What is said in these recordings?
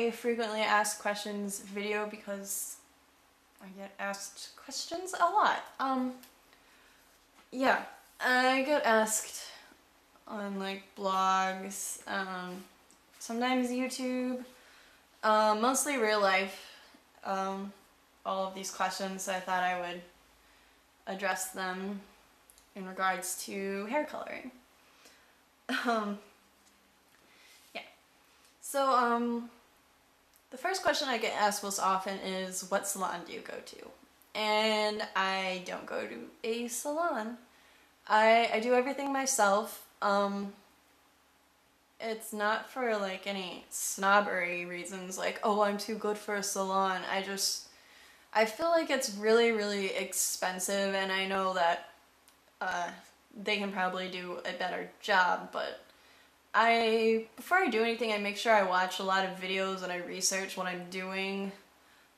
a frequently asked questions video because I get asked questions a lot. Yeah, I get asked on like blogs, sometimes YouTube, mostly real life, all of these questions, so I thought I would address them in regards to hair coloring. Yeah. So, the first question I get asked most often is, what salon do you go to? And I don't go to a salon. I do everything myself. It's not for like any snobbery reasons, like, oh, I'm too good for a salon. I feel like it's really, really expensive, and I know that they can probably do a better job, but before I do anything, I make sure I watch a lot of videos and I research what I'm doing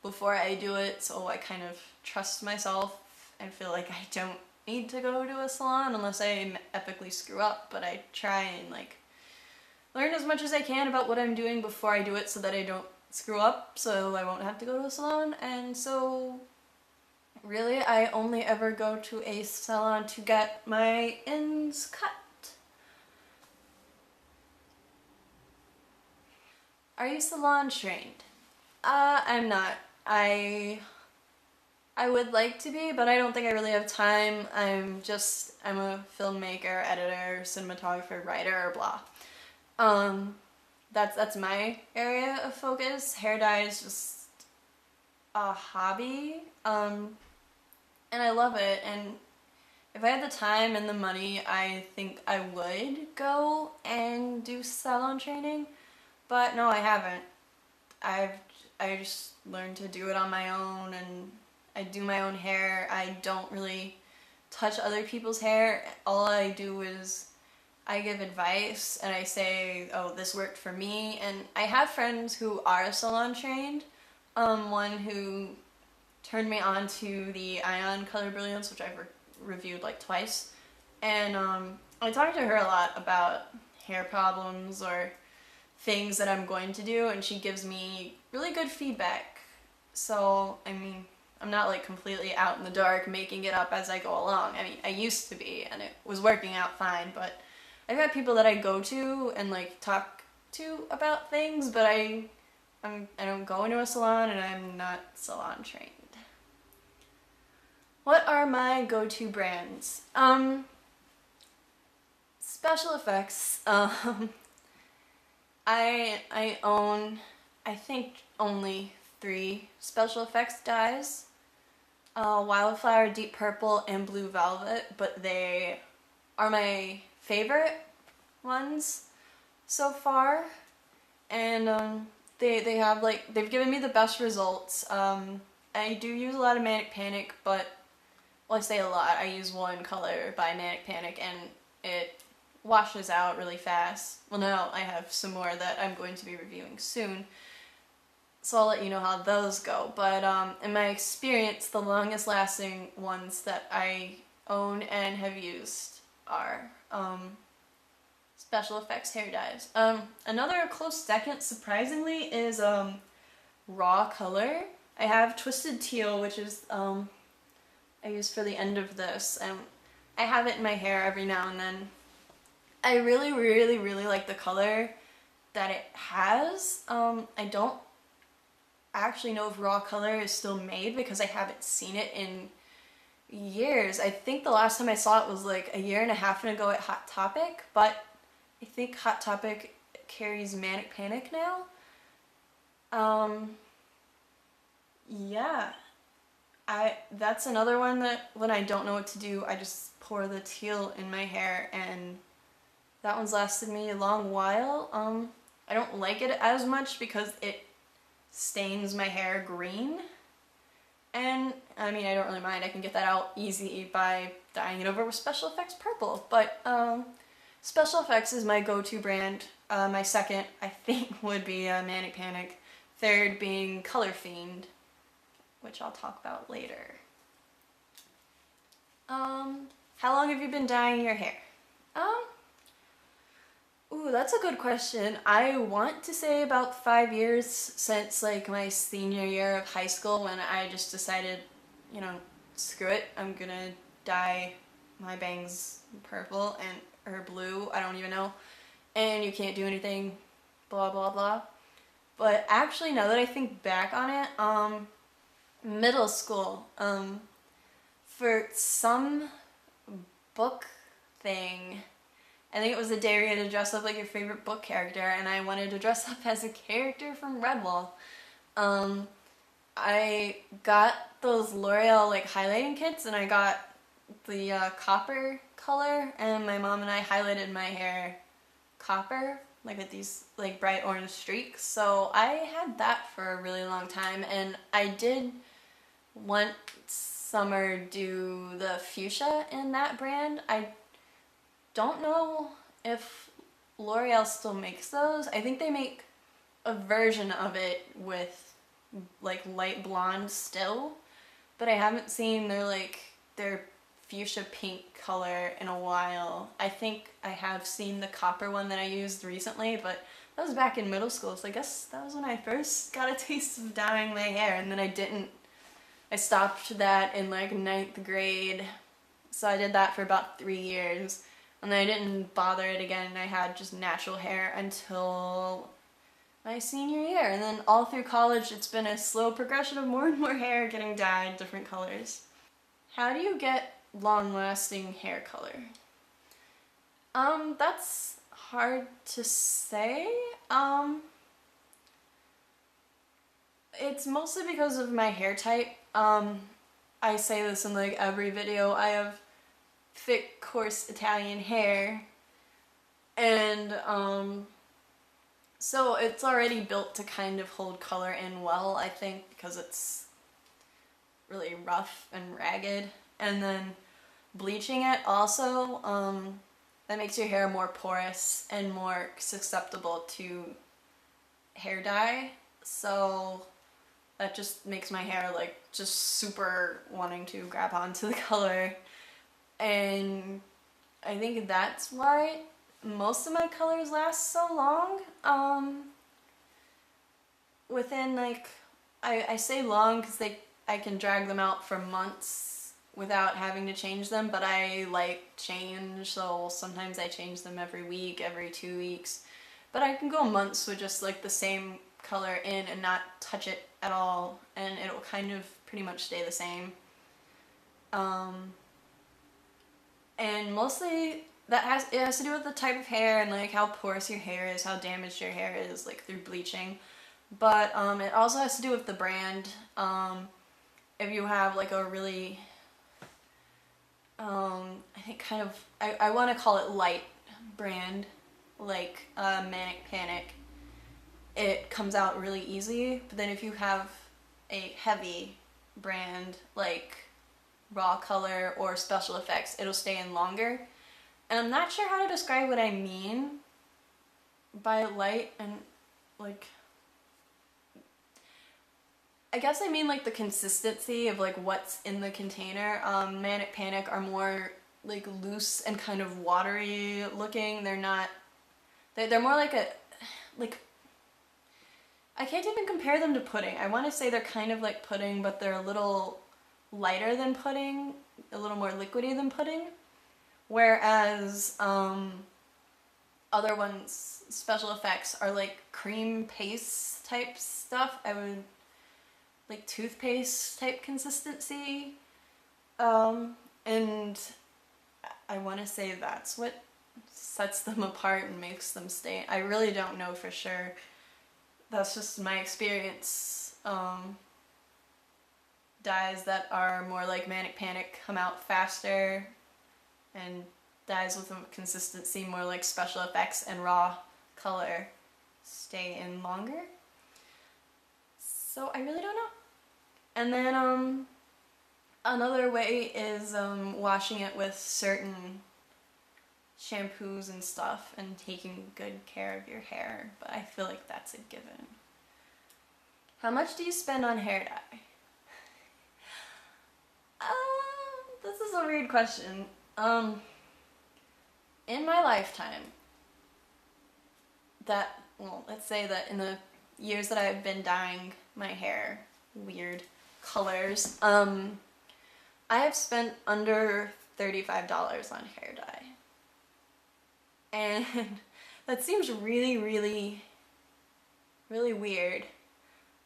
before I do it, so I kind of trust myself and feel like I don't need to go to a salon unless I epically screw up, but I try and like learn as much as I can about what I'm doing before I do it so that I don't screw up, so I won't have to go to a salon. And so really I only ever go to a salon to get my ends cut. Are you salon trained? I'm not. I would like to be, but I don't think I really have time. I'm a filmmaker, editor, cinematographer, writer, blah. That's my area of focus. Hair dye is just a hobby, and I love it, and if I had the time and the money, I think I would go and do salon training, but no, I haven't. I just learned to do it on my own, and I do my own hair. I don't really touch other people's hair. All I do is I give advice and I say, oh, this worked for me. And I have friends who are salon trained. One who turned me on to the Ion Color Brilliance, which I've reviewed like twice. And I talked to her a lot about hair problems or things that I'm going to do, and she gives me really good feedback. So, I mean, I'm not like completely out in the dark making it up as I go along. I mean, I used to be, and it was working out fine, but I've got people that I go to and like talk to about things, but I don't go into a salon and I'm not salon trained. What are my go-to brands? Special effects. I own, I think, only 3 special effects dyes. Wildflower, Deep Purple, and Blue Velvet, but they are my favorite ones so far. And they have like, they've given me the best results. I do use a lot of Manic Panic, but, well, I say a lot, I use one color by Manic Panic and it washes out really fast. Well, now I have some more that I'm going to be reviewing soon, so I'll let you know how those go. But in my experience, the longest lasting ones that I own and have used are special effects hair dyes. Another close second, surprisingly, is Raw Color. I have Twisted Teal, which is I use for the end of this, and I have it in my hair every now and then. I really, really, really like the color that it has. I don't actually know if Raw Color is still made because I haven't seen it in years. I think the last time I saw it was like a year and a half ago at Hot Topic, but I think Hot Topic carries Manic Panic now. Yeah. That's another one that when I don't know what to do, I just pour the teal in my hair, and that one's lasted me a long while. I don't like it as much because it stains my hair green. And, I mean, I don't really mind. I can get that out easy by dyeing it over with Special Effects Purple. But, Special Effects is my go-to brand. My second, I think, would be Manic Panic. Third being Color Fiend, which I'll talk about later. How long have you been dyeing your hair? Ooh, that's a good question. I want to say about 5 years since like my senior year of high school when I just decided, you know, screw it, I'm gonna dye my bangs purple and or blue, I don't even know. And you can't do anything, blah blah blah. But actually now that I think back on it, middle school, for some book thing. I think it was the day where you had to dress up like your favorite book character, and I wanted to dress up as a character from Redwall. Um, I got those L'Oreal like highlighting kits, and I got the copper color, and my mom and I highlighted my hair copper, like with these like bright orange streaks. So I had that for a really long time, and I did one summer do the fuchsia in that brand. I don't know if L'Oreal still makes those. I think they make a version of it with like light blonde still, but I haven't seen their fuchsia pink color in a while. I think I have seen the copper one that I used recently, but that was back in middle school, so I guess that was when I first got a taste of dyeing my hair, and then I stopped that in like ninth grade, so I did that for about 3 years. And then I didn't bother it again. I had just natural hair until my senior year. And then all through college, it's been a slow progression of more and more hair getting dyed different colors. How do you get long-lasting hair color? That's hard to say. It's mostly because of my hair type. I say this in like every video. I have thick, coarse Italian hair, and so it's already built to kind of hold color in well, I think, because it's really rough and ragged. And then bleaching it also, that makes your hair more porous and more susceptible to hair dye, so that just makes my hair like just super wanting to grab onto the color. And I think that's why most of my colors last so long. Within like, I say long because I can drag them out for months without having to change them, but I like change, so sometimes I change them every week, every 2 weeks. But I can go months with just like the same color in and not touch it at all, and it'll kind of pretty much stay the same. And mostly it has to do with the type of hair and like how porous your hair is, how damaged your hair is, like through bleaching. But it also has to do with the brand. If you have like a really, I think kind of, I want to call it light brand, like Manic Panic, it comes out really easy. But then if you have a heavy brand like Raw Color or Special Effects, it'll stay in longer. And I'm not sure how to describe what I mean by light and like, I guess I mean like the consistency of like what's in the container. Manic Panic are more like loose and kind of watery looking. They're not, they're more like like, I can't even compare them to pudding. I want to say they're kind of like pudding, but they're a little lighter than pudding, a little more liquidy than pudding. Whereas other ones, Special Effects, are like cream paste type stuff. I would like toothpaste type consistency. And I want to say that's what sets them apart and makes them stay. I really don't know for sure. That's just my experience. Dyes that are more like Manic Panic come out faster, and dyes with a consistency more like Special Effects and Raw Color stay in longer. So I really don't know. And then another way is washing it with certain shampoos and stuff and taking good care of your hair, but I feel like that's a given. How much do you spend on hair dye? This is a weird question. In my lifetime, that, well, let's say that in the years that I've been dyeing my hair weird colors, I have spent under $35 on hair dye. And that seems really, really, really weird.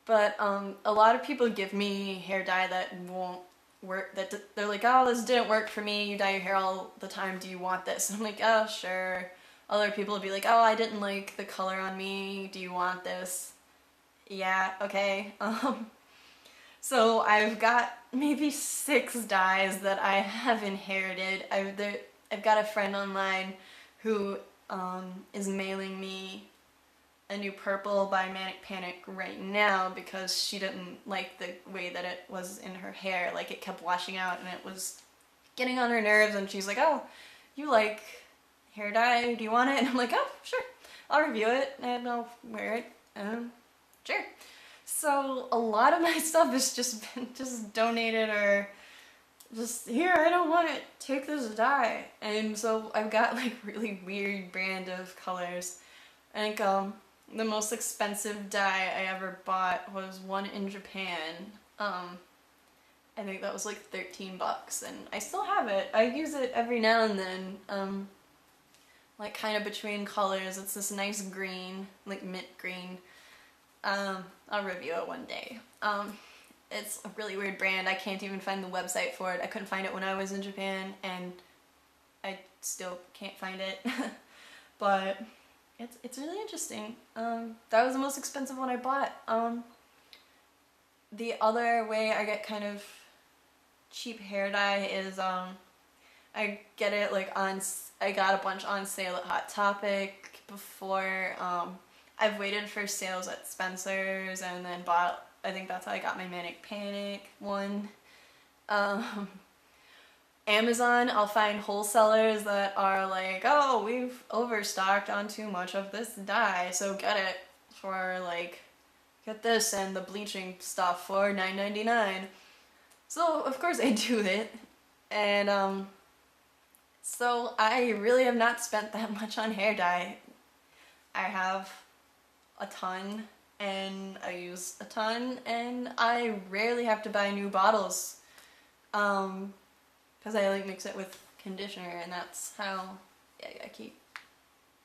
But a lot of people give me hair dye that won't work, that they're like, oh, this didn't work for me, you dye your hair all the time, do you want this? And I'm like, oh, sure. Other people will be like, oh, I didn't like the color on me, do you want this? Yeah, okay. So I've got maybe 6 dyes that I have inherited. I've got a friend online who is mailing me a new purple by Manic Panic right now because she didn't like the way that it was in her hair. Like, it kept washing out and it was getting on her nerves, and she's like, oh, you like hair dye, do you want it? And I'm like, oh, sure, I'll review it and I'll wear it. Sure. So a lot of my stuff has just been donated, or just, here, I don't want it, take this dye. And so I've got like really weird brand of colors. I think the most expensive dye I ever bought was one in Japan. I think that was like $13, and I still have it. I use it every now and then, like kind of between colors. It's this nice green, like mint green. I'll review it one day. It's a really weird brand. I can't even find the website for it. I couldn't find it when I was in Japan, and I still can't find it. But it's really interesting. That was the most expensive one I bought. The other way I get kind of cheap hair dye is I get it like I got a bunch on sale at Hot Topic before. I've waited for sales at Spencer's and then bought, I think that's how I got my Manic Panic one. Amazon, I'll find wholesalers that are like, oh, we've overstocked on too much of this dye, so get it for like, get this and the bleaching stuff for $9.99. So of course I do it, and so I really have not spent that much on hair dye. I have a ton, and I use a ton, and I rarely have to buy new bottles, because I like mix it with conditioner, and that's how, yeah, I keep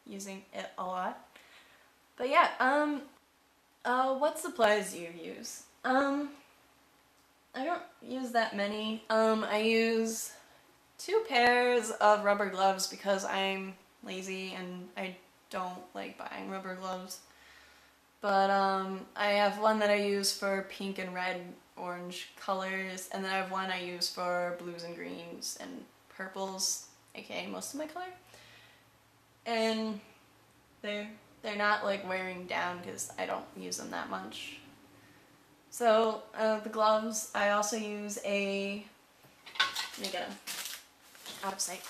using it a lot. But yeah, what supplies do you use? I don't use that many. I use 2 pairs of rubber gloves because I'm lazy and I don't like buying rubber gloves. But I have one that I use for pink and red, orange colors, and then I have one I use for blues and greens and purples, aka most of my color. And they're not like wearing down because I don't use them that much. So the gloves, I also use a, let me get them out of sight.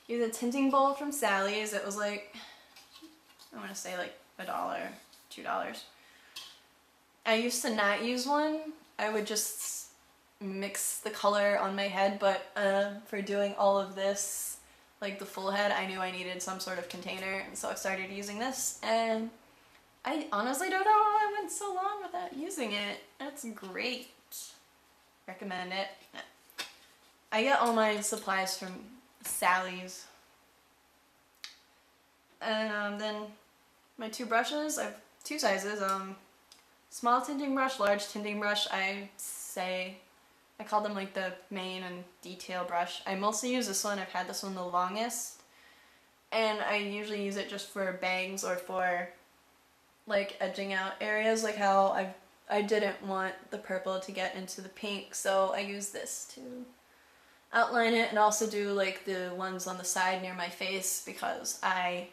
Use a tinting bowl from Sally's. It was like, I want to say like $1, $2. I used to not use one. I would just mix the color on my head, but for doing all of this, like the full head, I knew I needed some sort of container, and so I started using this, and I honestly don't know how I went so long without using it. It's great. Recommend it. I get all my supplies from Sally's. And then my 2 brushes, I have 2 sizes, small tinting brush, large tinting brush. I call them like the main and detail brush. I mostly use this one. I've had this one the longest, and I usually use it just for bangs or for like edging out areas, like how I didn't want the purple to get into the pink, so I use this to outline it, and also do like the ones on the side near my face, because I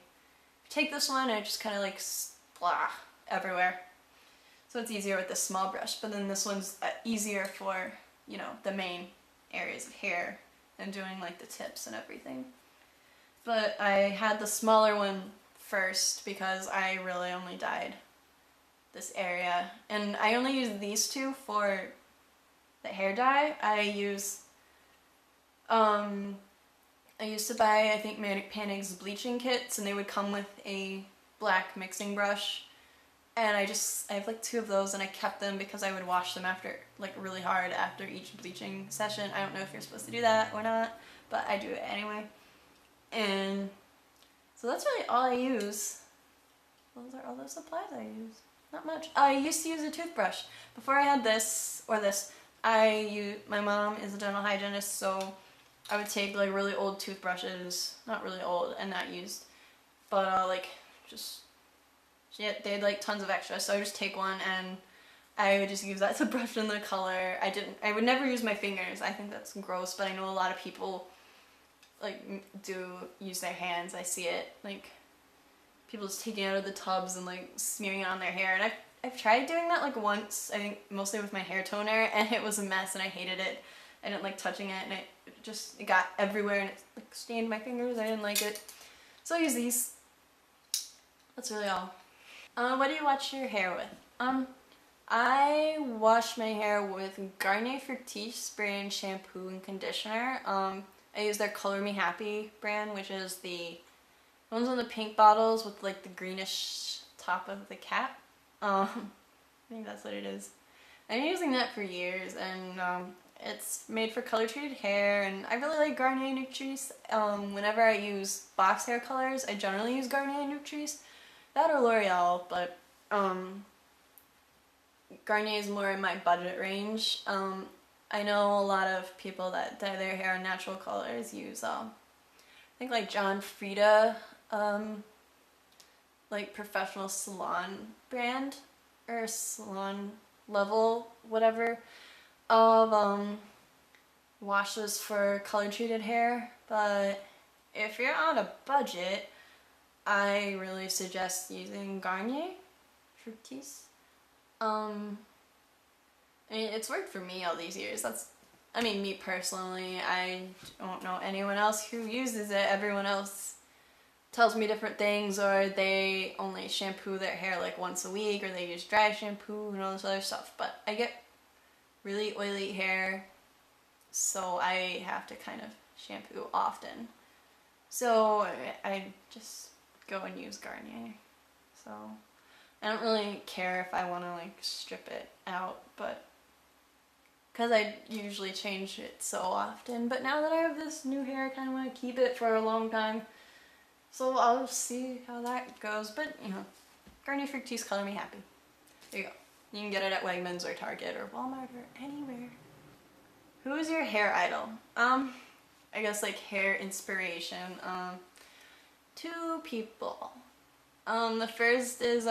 take this one and I just kind of like blah everywhere. So it's easier with this small brush, but then this one's easier for, you know, the main areas of hair and doing like the tips and everything. But I had the smaller one first because I really only dyed this area, and I only use these 2 for the hair dye. I used to buy, I think, Manic Panic's bleaching kits, and they would come with a black mixing brush, and I have like 2 of those, and I kept them because I would wash them after, like really hard after each bleaching session. I don't know if you're supposed to do that or not, but I do it anyway. And so that's really all I use. Those are all the supplies I use. Not much. I used to use a toothbrush. Before I had this, my mom is a dental hygienist, so I would take like really old toothbrushes, not really old and not used, but like just, they had like tons of extra, so I would just take one and I would just use that to brush in the color. I would never use my fingers. I think that's gross, but I know a lot of people like do use their hands. I see it, like people just taking it out of the tubs and like smearing it on their hair, and I've tried doing that like once, I think mostly with my hair toner, and it was a mess and I hated it. I didn't like touching it, and it got everywhere and it like stained my fingers. I didn't like it. So I use these. That's really all. What do you wash your hair with? I wash my hair with Garnier Fructis spray and shampoo and conditioner. I use their Color Me Happy brand, which is the ones on the pink bottles with like the greenish top of the cap. I think that's what it is. I've been using that for years, and it's made for color treated hair, and I really like Garnier Nutrice. Whenever I use box hair colors, I generally use Garnier Nutrice. That or L'Oreal, but Garnier is more in my budget range. I know a lot of people that dye their hair in natural colors use, I think like John Frieda, like professional salon brand, or salon level, whatever, of washes for color treated hair. But if you're on a budget, I really suggest using Garnier Fructis. I mean, it's worked for me all these years. Me personally, I don't know anyone else who uses it. Everyone else tells me different things, or they only shampoo their hair like once a week, or they use dry shampoo and all this other stuff. But I get really oily hair, so I have to kind of shampoo often. So I just go and use Garnier. So I don't really care if I want to like strip it out, but because I usually change it so often. But now that I have this new hair, I kind of want to keep it for a long time. So I'll see how that goes. But, Garnier Fructis Color Me Happy. There you go. You can get it at Wegmans or Target or Walmart or anywhere. Who is your hair idol? I guess like hair inspiration. 2 people. The first is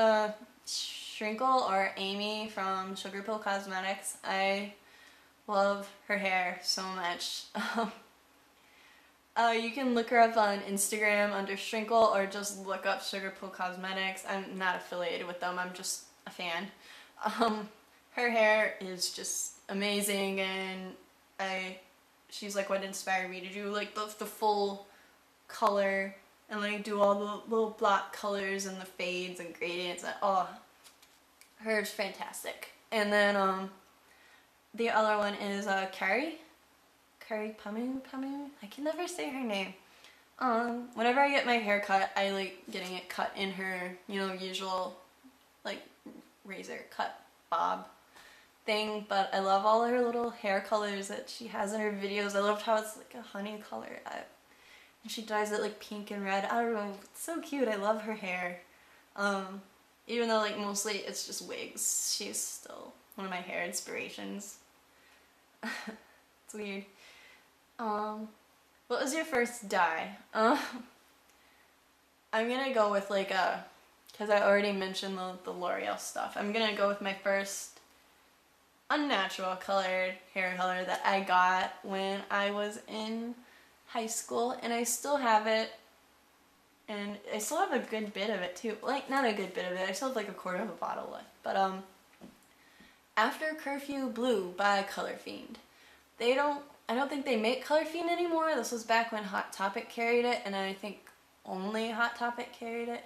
Shrinkle, or Amy from Sugar Pill Cosmetics. I love her hair so much. You can look her up on Instagram under Shrinkle, or just look up Sugar Pill Cosmetics. I'm not affiliated with them, I'm just a fan. Her hair is just amazing, and she's like what inspired me to do like the full color, and like do all the little block colors and the fades and gradients. And hers fantastic. And then the other one is Carrie Pamu. I can never say her name. Whenever I get my hair cut, I like getting it cut in her, usual like razor cut bob thing. But I love all her little hair colors that she has in her videos. I loved how it's like a honey color. And she dyes it like pink and red. I don't know, it's so cute. I love her hair. Even though like mostly it's just wigs, she's still one of my hair inspirations. It's weird. What was your first dye? I'm gonna go with like because I already mentioned the L'Oreal stuff. I'm gonna go with my first unnatural colored hair color that I got when I was in high school, and I still have it, and I still have a good bit of it too. Like, not a good bit of it, I still have like a quarter of a bottle left. But After Curfew Blue by Color Fiend. I don't think they make Color Fiend anymore. This was back when Hot Topic carried it, and I think only Hot Topic carried it.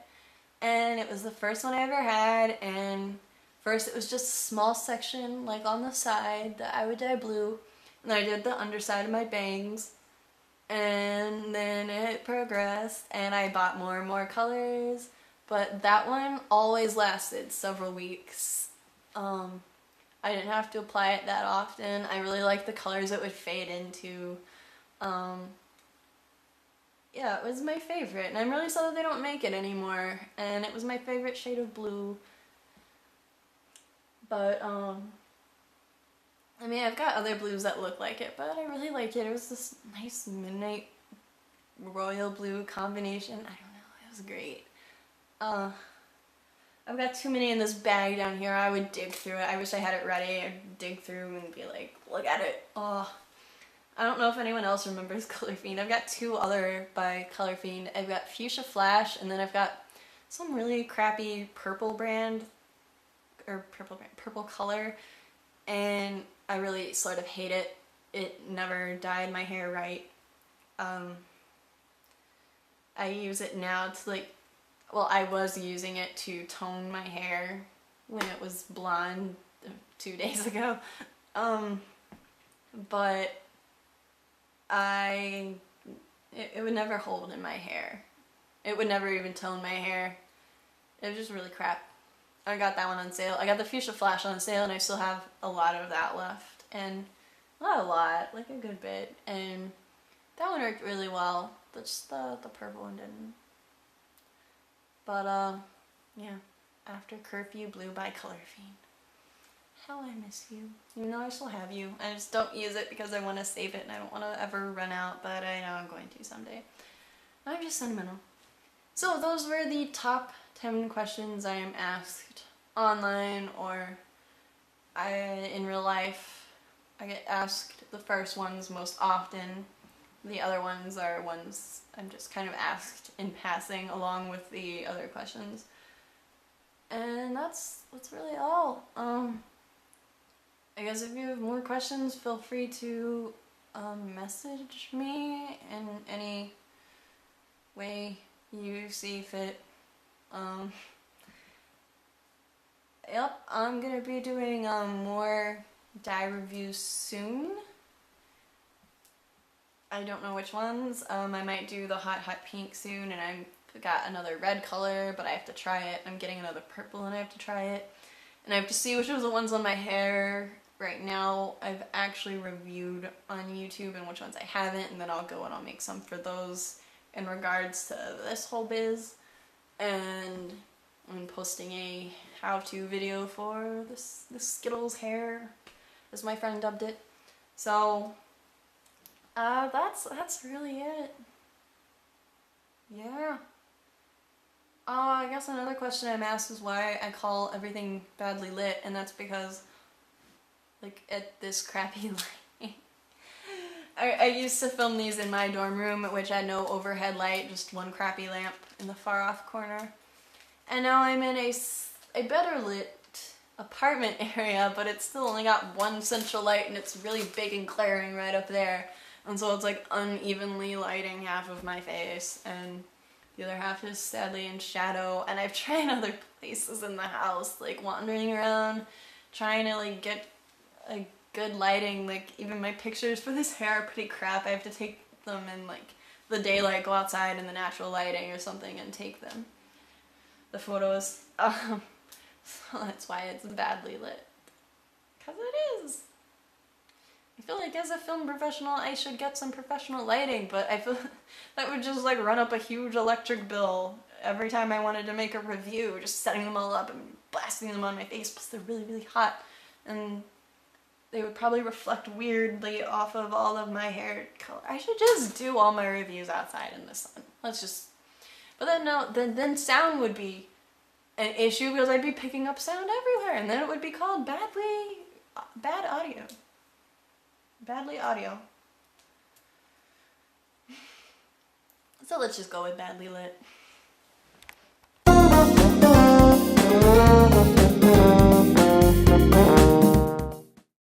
And it was the first one I ever had, and first it was just a small section like on the side that I would dye blue, and I did the underside of my bangs, and then it progressed and I bought more and more colors but that one always lasted several weeks. I didn't have to apply it that often. I really liked the colors it would fade into. Yeah, it was my favorite, and I'm really sad that they don't make it anymore, and it was my favorite shade of blue. But, I mean, I've got other blues that look like it, but I really like it. It was this nice midnight royal blue combination. I don't know, it was great. I've got too many in this bag down here. I would dig through it. I wish I had it ready. I'd dig through and be like, look at it. Oh, I don't know if anyone else remembers Color Fiend. I've got two other by Color Fiend. I've got Fuchsia Flash, and then I've got some really crappy purple brand, or purple color, and I really sort of hate it. It never dyed my hair right. I use it now to like, well, I was using it to tone my hair when it was blonde 2 days ago. But it would never hold in my hair. It would never even tone my hair. It was just really crap. I got that one on sale. I got the Fuchsia Flash on sale, and I still have a lot of that left. And not a lot, like a good bit. And that one worked really well. Just the purple one didn't. But, yeah. After Curfew, Blue by Color Fiend. How I miss you. You know I still have you. I just don't use it because I want to save it and I don't want to ever run out, but I know I'm going to someday. I'm just sentimental. So those were the top 10 questions I am asked online or in real life. I get asked the first ones most often. The other ones are ones I'm just kind of asked in passing along with the other questions. And that's really all. I guess if you have more questions, feel free to message me in any way you see fit. Yep, I'm gonna be doing more dye reviews soon. I don't know which ones. I might do the hot pink soon, and I've got another red color, but I have to try it. I'm getting another purple, and I have to try it. And I have to see which of the ones on my hair right now I've actually reviewed on YouTube and which ones I haven't, and then I'll go and I'll make some for those in regards to this whole biz. And I'm posting a how-to video for this Skittles hair, as my friend dubbed it. So that's really it. Yeah. I guess another question I'm asked is why I call everything badly lit, and that's because, like, at this crappy lighting. I used to film these in my dorm room, which had no overhead light, just one crappy lamp in the far off corner. And now I'm in a better lit apartment area, but it's still only got one central light, and it's really big and glaring right up there. And so it's like unevenly lighting half of my face, and the other half is sadly in shadow. And I've tried other places in the house, like wandering around, trying to like get a good lighting. Like even my pictures for this hair are pretty crap. I have to take them in like the daylight, go outside in the natural lighting or something and take them. The photos. So that's why it's badly lit. 'Cause it is. I feel like as a film professional, I should get some professional lighting, but I feel that would just like run up a huge electric bill every time I wanted to make a review, just setting them all up and blasting them on my face, plus they're really, really hot, and they would probably reflect weirdly off of all of my hair color. I should just do all my reviews outside in the sun. Let's just, but then no, then sound would be an issue because I'd be picking up sound everywhere, and then it would be called bad audio. Badly audio. So let's just go with badly lit.